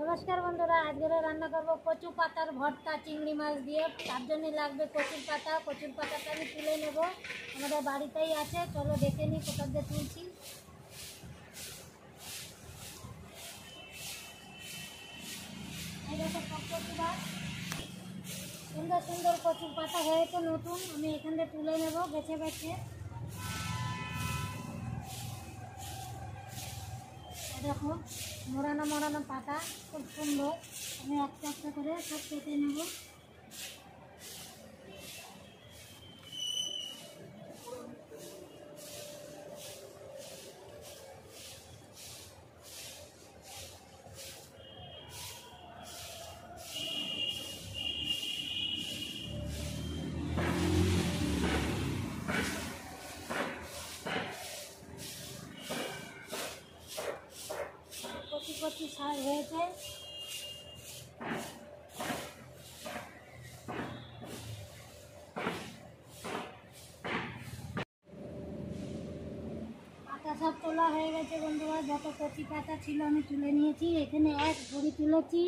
नमस्कार बंधुरा आज रान्ना करब कचु पातार भर्ता चिंगड़ी माछ दिए तार जन्य लागबे कचुर पाताटा आमि तुले नेब आमादेर बाड़ीतेई आछे। चलो देखे नी कोथा दिये तुलछि। सुंदर सुंदर कचुर पाता हयेछे नतून आमि एखान दिये तुले नेब बेছে बेছে। देखो मोड़ानो मोड़ानो पाता खूब सुंदर हमें एक एक करे सब केटे नेब। कचि साइज হয়েছে। পাতা সব তোলা হয়ে গেছে বন্ধুরা, যত কচি পাতা ছিল আমি তুলে নিয়েছি। এখানে এক ভরি তুলেছি,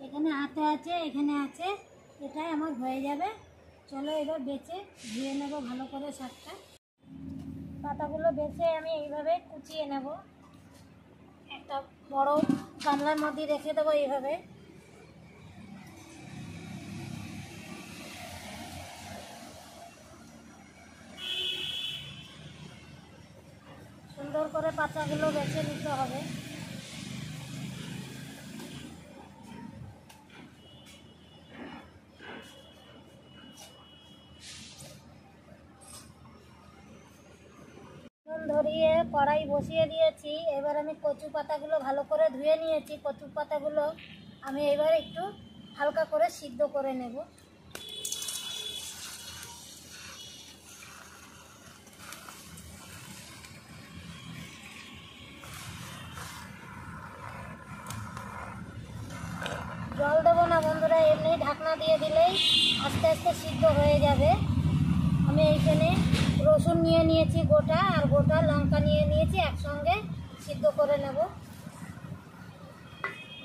এখানে হাতে আছে, এখানে আছে, এটাই আমার হয়ে যাবে। চলো এবার বেছে ধুয়ে নেব ভালো করে শাকটা। পাতাগুলো বেছে আমি এইভাবে কুচিয়ে নেব। একটা বড় গামলার মধ্যে রেখে দেবো এইভাবে। সুন্দর করে পাতাগুলো বেছে নিতে হবে। ধরিয়ে কড়াই বসিয়ে দিয়েছি। এবার আমি কচু পাতাগুলো ভালো করে ধুয়ে নিয়েছি। কচু পাতাগুলো আমি এবার একটু হালকা করে সিদ্ধ করে নেব। জল দেবো না বন্ধুরা, এমনি ঢাকনা দিয়ে দিলেই আস্তে আস্তে সিদ্ধ হয়ে যাবে। আমি এইখানে রসুন নিয়ে নিয়েছি গোটা, আর গোটা লঙ্কা নিয়ে নিয়েছি, একসঙ্গে সিদ্ধ করে নেব।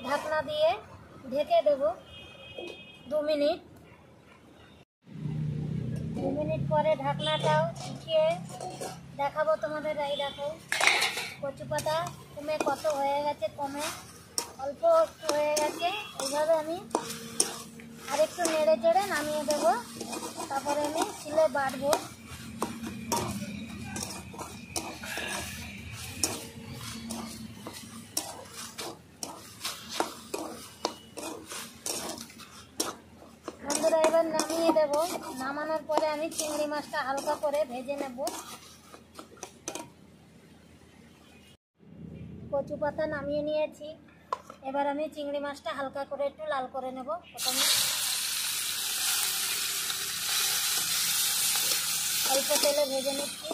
ঢাকনা দিয়ে ঢেকে দেব 2 মিনিট। 2 মিনিট পরে ঢাকনাটাও উঠিয়ে দেখাবো তোমাদের। এই দেখো কচু পাতা কমে কত হয়ে গেছে, কমে অল্প একটু হয়ে গেছে। এইভাবে আমি আরেকটু নেড়ে চেড়ে নামিয়ে দেবো, তারপরে আমি শিলে বাটবো। বন্ধুরা এবার নামিয়ে দেব। নামানোর পরে আমি চিংড়ি মাছটা হালকা করে ভেজে নেব। কচু পাতা নামিয়ে নিয়েছি, এবার আমি চিংড়ি মাছটা হালকা করে একটু লাল করে নেব। প্রথমে অল্প তেলে ভেজে নিচ্ছি।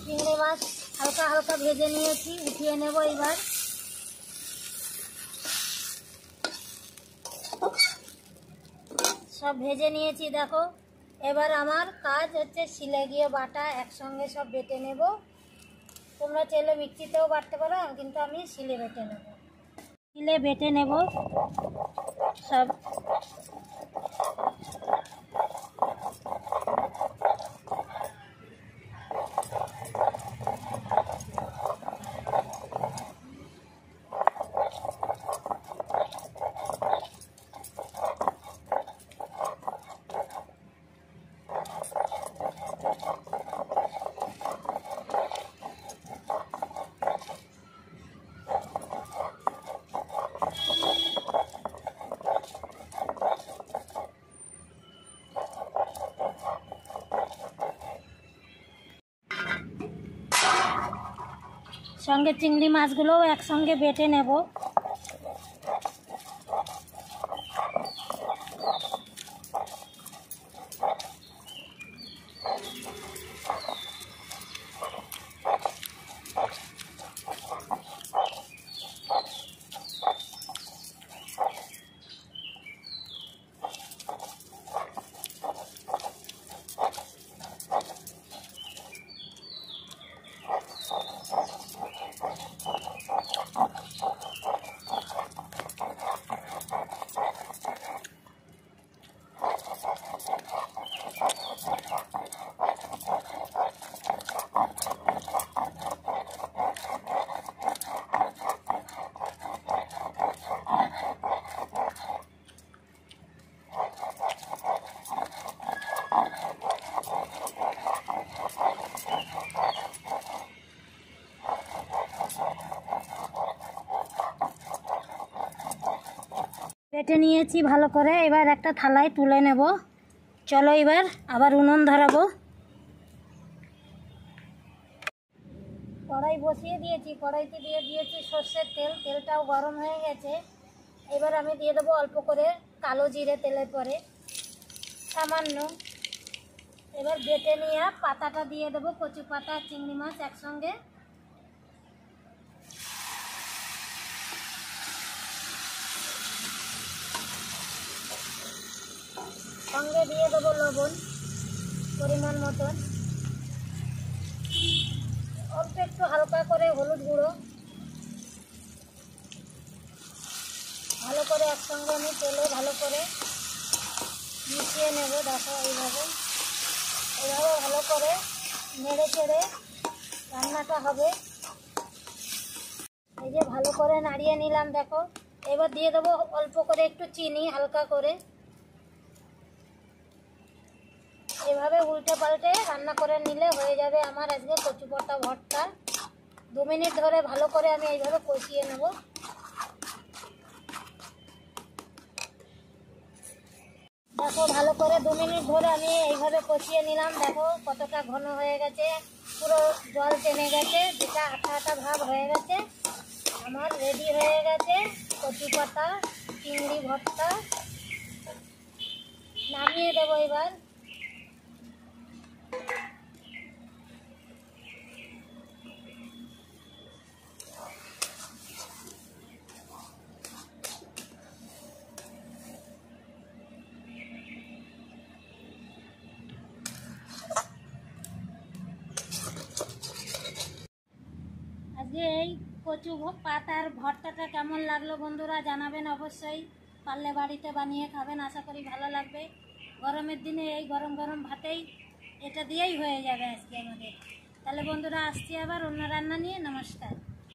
চিংড়ি মাছ হালকা হালকা ভেজে নিয়েছি, উঠিয়ে নেব। এবার সব ভেজে নিয়েছি দেখো। এবার আমার কাজ হচ্ছে শিলে গিয়ে বাটা, একসঙ্গে সব বেটে নেব। তোমরা চাইলে মিক্সিতেও বাটতে পারো, কিন্তু আমি শিলে বেটে নেব। শিলে বেটে নেব সব। সঙ্গে চিংড়ি মাছগুলোও একসঙ্গে বেটে নেব। বেটে নিয়েছি ভালো করে, এবার একটা থালায় তুলে নেব। চলো এবার আবার উনুন ধরাবো। কড়াই বসিয়ে দিয়েছি, কড়াইতে দিয়ে দিয়েছি সর্ষের তেল, তেলটাও গরম হয়ে গেছে। এবার আমি দিয়ে দেবো অল্প করে কালো জিরে তেলের পরে, সামান্য। এবার বেটে নিয়ে পাতাটা দিয়ে দেবো, কচু পাতা চিংড়ি মাছ একসঙ্গে। সঙ্গে দিয়ে দেবো লবণ পরিমাণ মতন, অল্প একটু হালকা করে হলুদ গুঁড়ো। ভালো করে একসঙ্গে আমি তেলে ভালো করে মিশিয়ে নেব। দেখো এইভাবে ভালো করে নেড়ে চেড়ে রান্নাটা হবে। এই যে ভালো করে নাড়িয়ে নিলাম দেখো। এবার দিয়ে দেবো অল্প করে একটু চিনি হালকা করে। এভাবে উল্টে পাল্টে রান্না করে নিলে হয়ে যাবে আমার আজকে কচু পাতা ভর্তা। 2 মিনিট ধরে ভালো করে আমি এইভাবে কষিয়ে নেব। দেখো ভালো করে 2 মিনিট ধরে আমি এইভাবে কষিয়ে নিলাম। দেখো কতটা ঘন হয়ে গেছে, পুরো জল টেনে গেছে, যেটা আঠা আঠা ভাব হয়ে গেছে। আমার রেডি হয়ে গেছে কচু পাতা চিংড়ি ভর্তা। নামিয়ে দেবো এবার। আজকে এই কচু পাতার ভর্তাটা কেমন লাগলো বন্ধুরা জানাবেন অবশ্যই। পারলে বাড়িতে বানিয়ে খাবেন, আশা করি ভালো লাগবে। গরমের দিনে এই গরম গরম ভাতেই এটা দিয়েই হয়ে যাবে আজকে আমাদের। তাহলে বন্ধুরা আসছি আবার অন্য রান্না নিয়ে। নমস্কার।